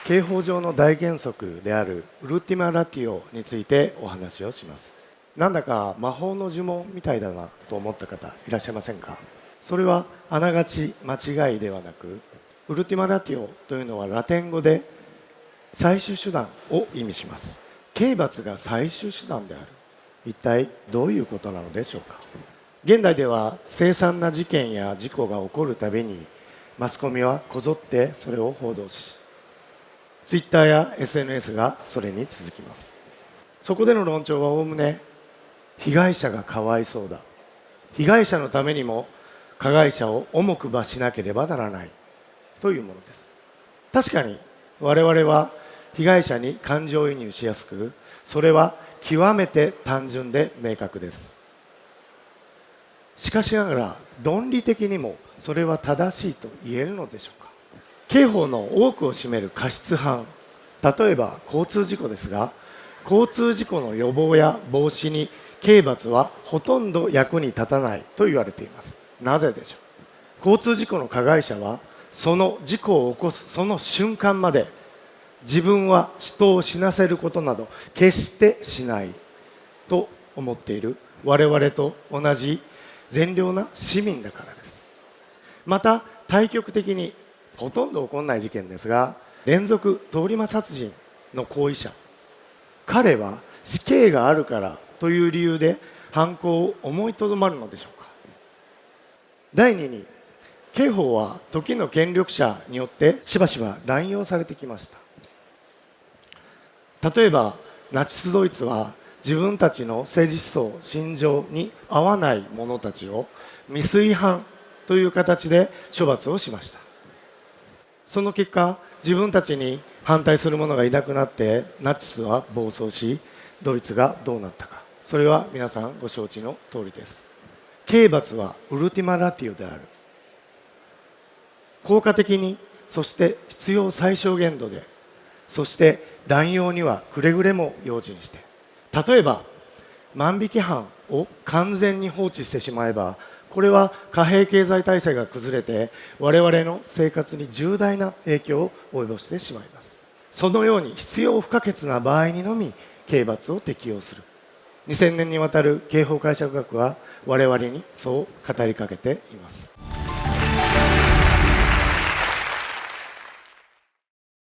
刑法上の大原則であるウルティマラティオについてお話をします。なんだか魔法の呪文みたいだなと思った方いらっしゃいませんか？それはあながち間違いではなく、ウルティマラティオというのはラテン語で最終手段を意味します。刑罰が最終手段である。一体どういうことなのでしょうか？現代では凄惨な事件や事故が起こるたびにマスコミはこぞってそれを報道し、ツイッターや SNS がそれに続きます。そこでの論調はおおむね、被害者がかわいそうだ、被害者のためにも加害者を重く罰しなければならないというものです。確かに我々は被害者に感情移入しやすく、それは極めて単純で明確です。しかしながら論理的にもそれは正しいと言えるのでしょうか？刑法の多くを占める過失犯、例えば交通事故ですが、交通事故の予防や防止に刑罰はほとんど役に立たないと言われています。なぜでしょう？交通事故の加害者はその事故を起こすその瞬間まで自分は人を死なせることなど決してしないと思っている我々と同じ善良な市民だからです。また対極的にほとんど起こらない事件ですが、連続通り魔殺人の行為者、彼は死刑があるからという理由で犯行を思いとどまるのでしょうか？第2に、刑法は時の権力者によってしばしば乱用されてきました。例えばナチスドイツは自分たちの政治思想信条に合わない者たちを未遂犯という形で処罰をしました。その結果、自分たちに反対する者がいなくなってナチスは暴走し、ドイツがどうなったか、それは皆さんご承知の通りです。刑罰はウルティマラティオである。効果的に、そして必要最小限度で、そして乱用にはくれぐれも用心して、例えば万引き犯を完全に放置してしまえば、これは貨幣経済体制が崩れて我々の生活に重大な影響を及ぼしてしまいます。そのように必要不可欠な場合にのみ刑罰を適用する2000年にわたる刑法解釈学は我々にそう語りかけています。